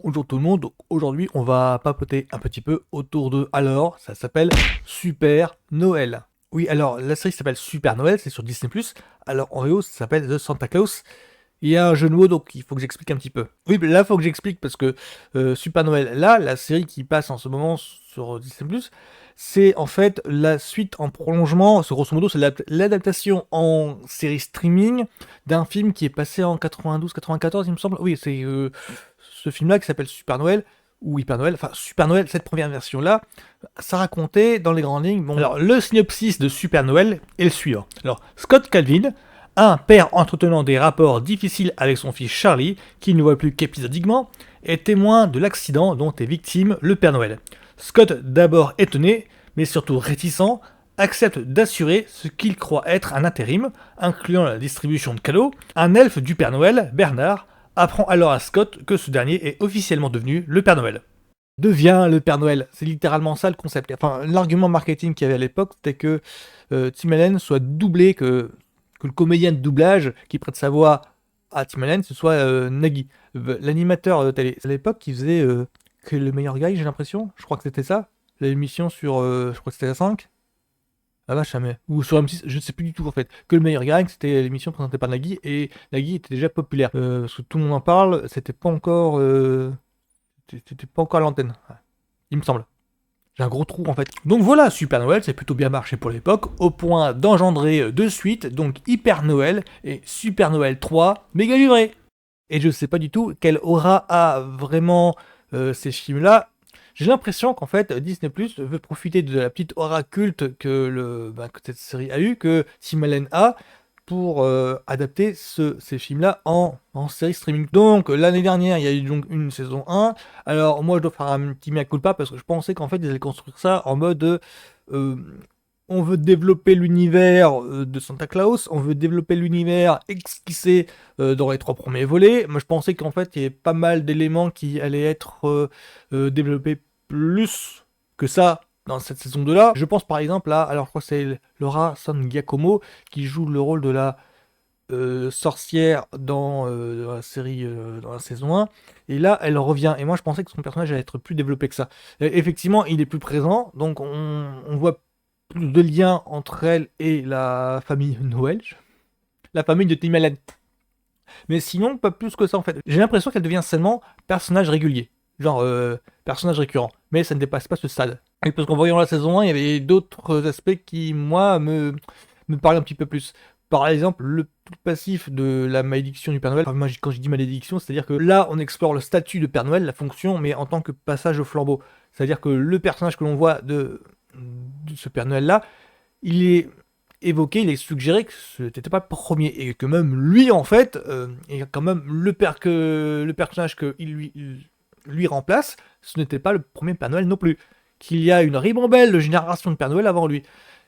Bonjour tout le monde, donc aujourd'hui on va papoter un petit peu autour de... Alors, ça s'appelle Super Noël. Oui, alors la série s'appelle Super Noël, c'est sur Disney+. Alors en VO, ça s'appelle The Santa Claus. Il y a un jeu de mots, donc il faut que j'explique un petit peu. Oui, mais là, il faut que j'explique parce que Super Noël, là, la série qui passe en ce moment sur Disney+, c'est en fait la suite en prolongement. Grosso modo, c'est l'adaptation en série streaming d'un film qui est passé en 92-94, il me semble. Oui, c'est ce film-là qui s'appelle Super Noël, ou Hyper Noël, enfin Super Noël, cette première version-là, ça racontait dans les grandes lignes. Bon, alors le synopsis de Super Noël est le suivant. Alors, Scott Calvin, un père entretenant des rapports difficiles avec son fils Charlie, qu'il ne voit plus qu'épisodiquement, est témoin de l'accident dont est victime le Père Noël. Scott, d'abord étonné, mais surtout réticent, accepte d'assurer ce qu'il croit être un intérim, incluant la distribution de cadeaux. Un elfe du Père Noël, Bernard, apprend alors à Scott que ce dernier est officiellement devenu le Père Noël. Devient le Père Noël, c'est littéralement ça le concept. Enfin, l'argument marketing qu'il y avait à l'époque, c'était que Tim Allen soit doublé, que le comédien de doublage qui prête sa voix à Tim Allen, ce soit Nagui, l'animateur télé. C'est à l'époque qui faisait que le meilleur gars, j'ai l'impression. Je crois que c'était ça, l'émission sur, je crois que c'était la 5. Ah vache, jamais. Ou sur M6, je ne sais plus du tout en fait. Que le meilleur gang, c'était l'émission présentée par Nagui, et Nagui était déjà populaire. Parce que tout le monde en parle, c'était pas encore à l'antenne. Ouais. Il me semble. J'ai un gros trou en fait. Donc voilà, Super Noël, c'est plutôt bien marché pour l'époque, au point d'engendrer deux suites, donc Hyper Noël et Super Noël 3, méga livré. Et je sais pas du tout quelle aura a vraiment ces films-là. J'ai l'impression qu'en fait Disney Plus veut profiter de la petite aura culte que cette série a eu, que Tim Allen a, pour adapter ces films-là en série streaming. Donc l'année dernière, il y a eu donc une saison 1. Alors moi je dois faire un petit mea culpa parce que je pensais qu'en fait ils allaient construire ça en mode euh, on veut développer l'univers de Santa Claus, on veut développer l'univers esquissé dans les trois premiers volets. Moi je pensais qu'en fait il y avait pas mal d'éléments qui allaient être développés plus que ça dans cette saison 2 là. Je pense par exemple à, alors je crois que c'est Laura San Giacomo qui joue le rôle de la sorcière dans la série, dans la saison 1. Et là, elle revient. Et moi, je pensais que son personnage allait être plus développé que ça. Effectivement, il est plus présent. Donc, on voit plus de liens entre elle et la famille Noël. La famille de Tim Allen. Mais sinon, pas plus que ça, en fait. J'ai l'impression qu'elle devient seulement personnage régulier. Genre, personnage récurrent. Mais ça ne dépasse pas ce stade. Et parce qu'en voyant la saison 1, il y avait d'autres aspects qui, moi, me parlaient un petit peu plus. Par exemple, le passif de la malédiction du Père Noël. Enfin, moi, quand je dis malédiction, c'est-à-dire que là, on explore le statut de Père Noël, la fonction, mais en tant que passage au flambeau. C'est-à-dire que le personnage que l'on voit de ce Père Noël-là, il est évoqué, il est suggéré que ce n'était pas le premier, et que même lui, en fait, est quand même le personnage lui remplace, ce n'était pas le premier Père Noël non plus. Qu'il y a une ribambelle de génération de Père Noël avant lui.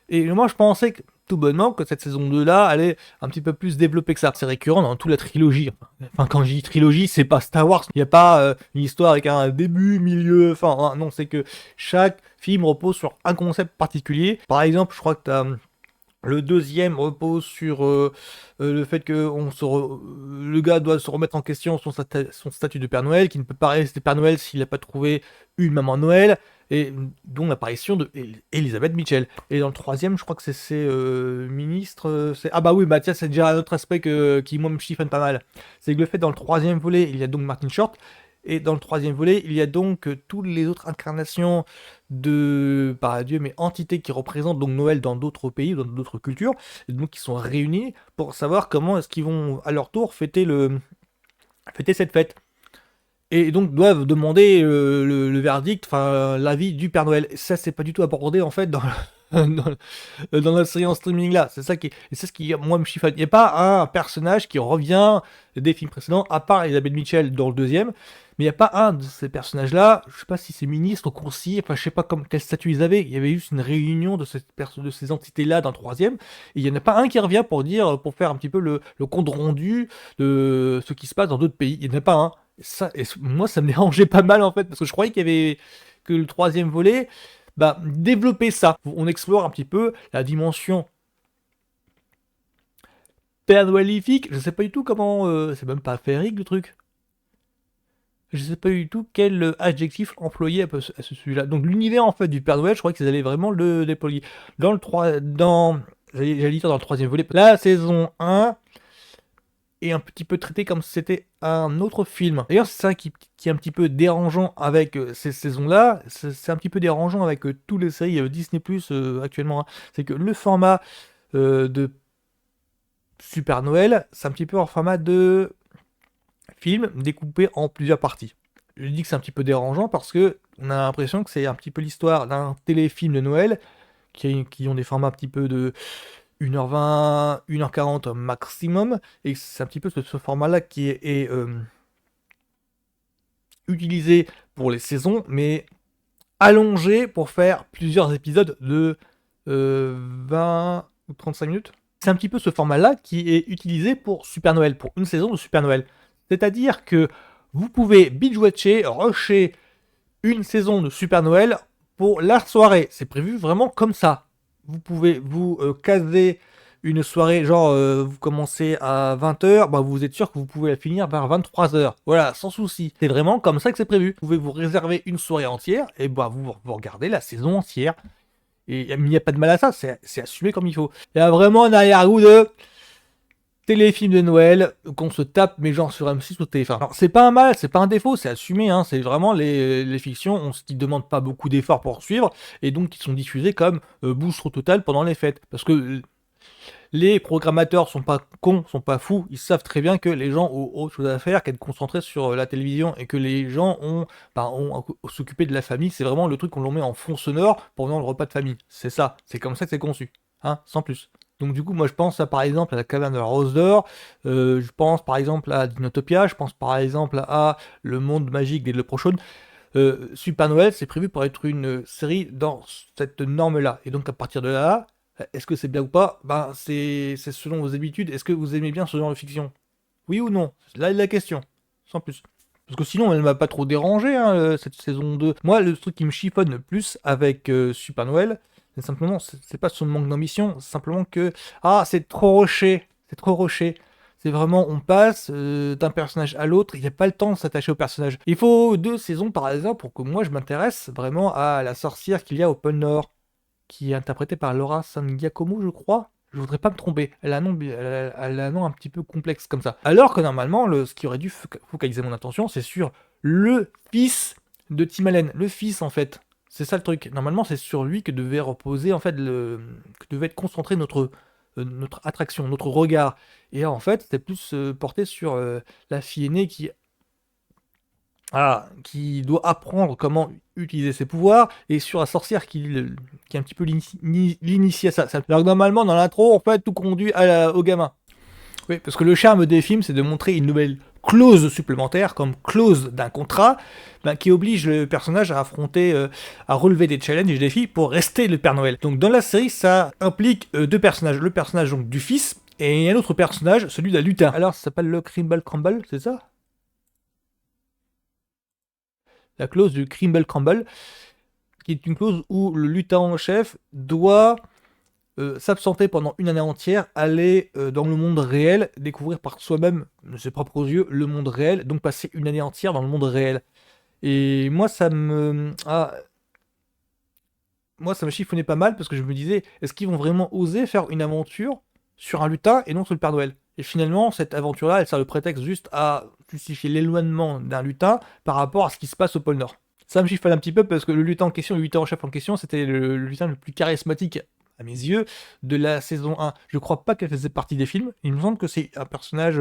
Et moi, je pensais que, tout bonnement que cette saison 2-là allait un petit peu plus développer que ça. C'est récurrent dans toute la trilogie. Enfin, quand je dis trilogie, c'est pas Star Wars. Il n'y a pas une histoire avec un début, milieu, fin. Hein. Non, c'est que chaque film repose sur un concept particulier. Par exemple, je crois que t'as... Le deuxième repose sur le fait que le gars doit se remettre en question son statut de Père Noël, qui ne peut pas rester Père Noël s'il n'a pas trouvé une maman Noël, et dont l'apparition de Elisabeth Mitchell. Et dans le troisième, je crois que c'est ses ministres. Ah bah oui, bah tiens, c'est déjà un autre aspect qui moi me chiffonne pas mal. C'est que le fait dans le troisième volet, il y a donc Martin Short, et dans le troisième volet, il y a donc toutes les autres incarnations de, pas Dieu, mais entités qui représentent donc Noël dans d'autres pays, dans d'autres cultures, et donc qui sont réunis pour savoir comment est-ce qu'ils vont à leur tour fêter cette fête. Et donc doivent demander le verdict, enfin l'avis du Père Noël. Et ça, c'est pas du tout abordé en fait dans la série en streaming là. C'est ça et c'est ce qui, moi, me chiffonne. Il n'y a pas un personnage qui revient des films précédents, à part Elisabeth Mitchell dans le deuxième. Mais il n'y a pas un de ces personnages-là, je sais pas si c'est ministre ou conseiller, enfin je sais pas quel statut ils avaient. Il y avait juste une réunion de ces entités-là dans le troisième. Et il n'y en a pas un qui revient pour faire un petit peu le compte rendu de ce qui se passe dans d'autres pays. Il n'y en a pas un. Moi, ça me dérangeait pas mal en fait, parce que je croyais que le troisième volet, bah, développer ça. On explore un petit peu la dimension père Noëlifique. Je sais pas du tout comment. C'est même pas féerique le truc. Je sais pas du tout quel adjectif employer à ce sujet-là. Donc l'univers en fait du Père Noël, je crois qu'ils allaient vraiment le déployer. Dans le 3, j'allais dire dans le troisième volet, la saison 1 est un petit peu traité comme si c'était un autre film. D'ailleurs, c'est ça qui est un petit peu dérangeant avec ces saisons-là. C'est un petit peu dérangeant avec tous les séries Disney Plus actuellement, hein. C'est que le format de Super Noël, c'est un petit peu en format de film découpé en plusieurs parties. Je dis que c'est un petit peu dérangeant parce que on a l'impression que c'est un petit peu l'histoire d'un téléfilm de Noël qui ont des formats un petit peu de 1h20, 1h40 maximum, et c'est un petit peu ce format-là qui est utilisé pour les saisons, mais allongé pour faire plusieurs épisodes de 20 ou 35 minutes. C'est un petit peu ce format-là qui est utilisé pour Super Noël, pour une saison de Super Noël. C'est-à-dire que vous pouvez binge-watcher, rusher une saison de Super Noël pour la soirée. C'est prévu vraiment comme ça. Vous pouvez vous caser une soirée, genre vous commencez à 20h, bah vous êtes sûr que vous pouvez la finir vers 23h. Voilà, sans souci. C'est vraiment comme ça que c'est prévu. Vous pouvez vous réserver une soirée entière et bah vous regardez la saison entière. Et il n'y a pas de mal à ça, c'est assumé comme il faut. Il y a vraiment un arrière-goût de téléfilm de Noël qu'on se tape, mais genre sur M6 ou TF1. Alors, c'est pas un mal, c'est pas un défaut, c'est assumé, hein, c'est vraiment les fictions qui demandent pas beaucoup d'efforts pour suivre, et donc qui sont diffusées comme boost total pendant les fêtes. Parce que les programmateurs sont pas cons, sont pas fous, ils savent très bien que les gens ont autre chose à faire qu'être concentrés sur la télévision, et que les gens ont à s'occuper de la famille, c'est vraiment le truc qu'on leur met en fond sonore pendant le repas de famille. C'est ça, c'est comme ça que c'est conçu, hein, sans plus. Donc du coup, moi je pense par exemple à la caverne de la Rose d'Or, je pense par exemple à Dinotopia, je pense par exemple à Le Monde Magique des Leprechauns. Super Noël, c'est prévu pour être une série dans cette norme-là. Et donc à partir de là, est-ce que c'est bien ou pas? Ben c'est selon vos habitudes. Est-ce que vous aimez bien ce genre de fiction? Oui ou non? Là est la question, sans plus. Parce que sinon, elle m'a pas trop dérangé, hein, cette saison 2. Moi, le truc qui me chiffonne le plus avec Super Noël, c'est simplement, c'est pas son manque d'ambition, c'est simplement que, ah, c'est trop rushé, c'est trop rushé. C'est vraiment, on passe d'un personnage à l'autre, il n'y a pas le temps de s'attacher au personnage. Il faut 2 saisons, par exemple, pour que moi, je m'intéresse vraiment à la sorcière qu'il y a au pôle Nord, qui est interprétée par Laura San Giacomo, je crois. Je voudrais pas me tromper. Elle a un nom un petit peu complexe comme ça. Alors que normalement, ce qui aurait dû focaliser mon attention, c'est sur le fils de Tim Allen. Le fils, en fait. C'est ça le truc. Normalement, c'est sur lui que devait reposer, en fait, que devait être concentré notre attraction, notre regard. Et en fait, c'était plus porté sur la fille aînée qui doit apprendre comment utiliser ses pouvoirs, et sur la sorcière qui est un petit peu l'initié à ça. Alors que normalement, dans l'intro, en fait, tout conduit au gamin. Oui, parce que le charme des films, c'est de montrer une nouvelle clause supplémentaire, comme clause d'un contrat, qui oblige le personnage à affronter, à relever des challenges et des défis pour rester le Père Noël. Donc dans la série, ça implique 2 personnages. Le personnage donc du fils, et un autre personnage, celui d'un lutin. Alors ça s'appelle le Crimble Crumble, c'est ça? La clause du Crimble Crumble, qui est une clause où le lutin en chef doit s'absenter pendant une année entière, aller dans le monde réel, découvrir par soi-même, de ses propres yeux, le monde réel, donc passer une année entière dans le monde réel. Et moi, moi, ça me chiffonnait pas mal parce que je me disais, est-ce qu'ils vont vraiment oser faire une aventure sur un lutin et non sur le Père Noël? Et finalement, cette aventure-là, elle sert de prétexte juste à justifier l'éloignement d'un lutin par rapport à ce qui se passe au pôle Nord. Ça me chiffonne un petit peu parce que le lutin en question, le lutin en chef en question, c'était le lutin le plus charismatique à mes yeux de la saison 1. Je crois pas qu'elle faisait partie des films. Il me semble que c'est un personnage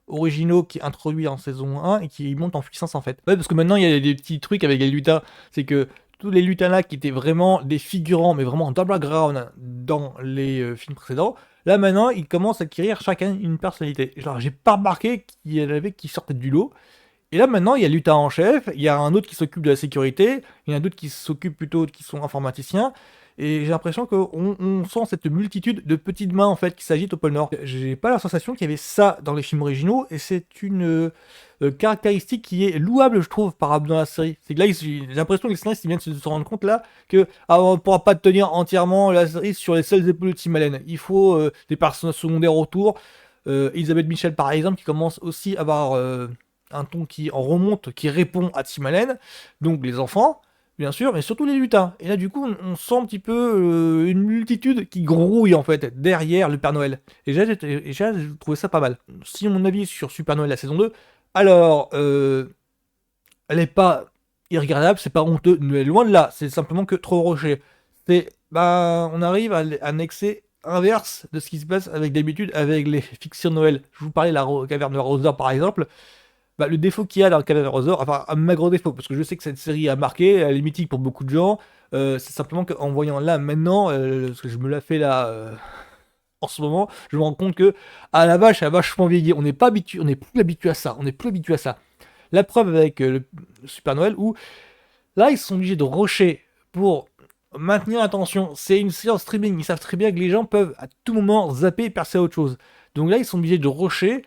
original qui est introduit en saison 1 et qui monte en puissance en fait. Ouais, parce que maintenant il y a des petits trucs avec les lutins. C'est que tous les lutins là qui étaient vraiment des figurants, mais vraiment dans le background dans les films précédents, là maintenant ils commencent à acquérir chacun une personnalité. Genre j'ai pas remarqué qu'il y en avait qui sortaient du lot. Et là maintenant il y a le lutin en chef, il y a un autre qui s'occupe de la sécurité, il y en a d'autres qui s'occupent plutôt, qui sont informaticiens. Et j'ai l'impression qu'on sent cette multitude de petites mains en fait qui s'agitent au pôle Nord. J'ai pas la sensation qu'il y avait ça dans les films originaux, et c'est une caractéristique qui est louable, je trouve, par rapport dans la série. C'est que là, j'ai l'impression que les scénaristes viennent de se rendre compte là que on ne pourra pas tenir entièrement la série sur les seules épaules de Tim Allen. Il faut des personnages secondaires autour. Elisabeth Michel par exemple, qui commence aussi à avoir un ton qui en remonte, qui répond à Tim Allen, donc les enfants, bien sûr, mais surtout les lutins. Et là, du coup, on sent un petit peu une multitude qui grouille, en fait, derrière le Père Noël. Et j'ai trouvé ça pas mal. Si mon avis sur Super Noël, la saison 2, alors, elle est pas irregardable, c'est pas honteux, mais loin de là, c'est simplement que trop rushé. Bah, on arrive à un excès inverse de ce qui se passe avec d'habitude avec les fictions de Noël. Je vous parlais de la Caverne de Rosor par exemple. Bah, le défaut qu'il y a dans le Caverne de Rosor, enfin, un ma gros défaut, parce que je sais que cette série a marqué, elle est mythique pour beaucoup de gens, c'est simplement qu'en voyant là maintenant, parce que je me la fais là en ce moment, je me rends compte que, ah la vache, elle a vachement vieilli. On n'est pas habitué, on n'est plus habitué à ça, on n'est plus habitué à ça. La preuve avec le Super Noël où là ils sont obligés de rusher pour maintenir l'attention. C'est une séance streaming, ils savent très bien que les gens peuvent à tout moment zapper et passer à autre chose. Donc là ils sont obligés de rusher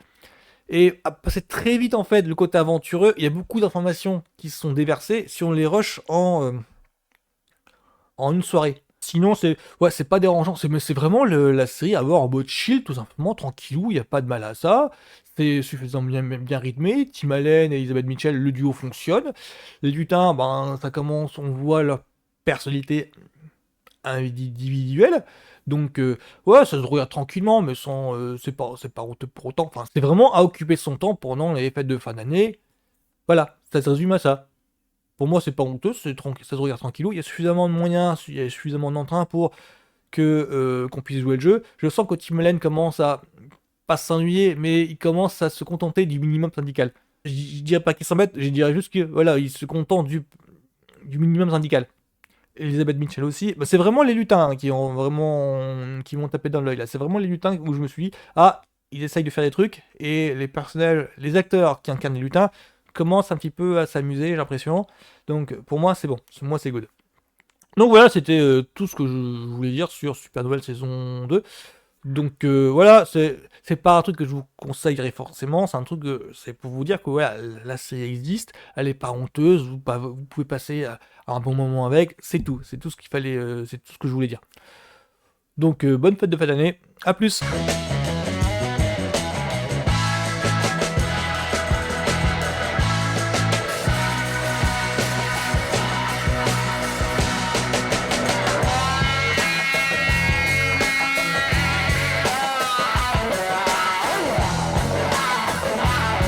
et à passer très vite en fait le côté aventureux. Il y a beaucoup d'informations qui sont déversées si on les rush en une soirée. Sinon, c'est pas dérangeant. Mais c'est vraiment la série à voir en mode chill, tout simplement, tranquillou, il n'y a pas de mal à ça. C'est suffisamment bien rythmé. Tim Allen et Elizabeth Mitchell, le duo fonctionne. Les lutins, ben, ça commence, on voit leur personnalité individuelle. Donc, ouais, ça se regarde tranquillement, mais sans, c'est pas honteux pour autant. Enfin, c'est vraiment à occuper son temps pendant les fêtes de fin d'année. Voilà, ça se résume à ça. Pour moi, c'est pas honteux, ça se regarde tranquillou. Il y a suffisamment de moyens, il y a suffisamment d'entrain pour que qu'on puisse jouer le jeu. Je sens que Tim Allen commence à pas s'ennuyer, mais il commence à se contenter du minimum syndical. Je dirais pas qu'il s'embête, je dirais juste que voilà, il se contente du minimum syndical. Elizabeth Mitchell aussi. Bah, c'est vraiment les lutins hein, qui m'ont tapé dans l'œil là. C'est vraiment les lutins où je me suis dit ah ils essayent de faire des trucs et les personnages, les acteurs qui incarnent les lutins commencent un petit peu à s'amuser, j'ai l'impression. Donc pour moi c'est bon, moi c'est good. Donc voilà, c'était tout ce que je voulais dire sur Super Noël saison 2. Donc voilà, c'est pas un truc que je vous conseillerais forcément, c'est un truc que c'est pour vous dire que voilà, la série existe, elle est pas honteuse, vous pouvez passer à un bon moment avec, c'est tout ce qu'il fallait, c'est tout ce que je voulais dire. Donc bonne fête de fin d'année, à plus.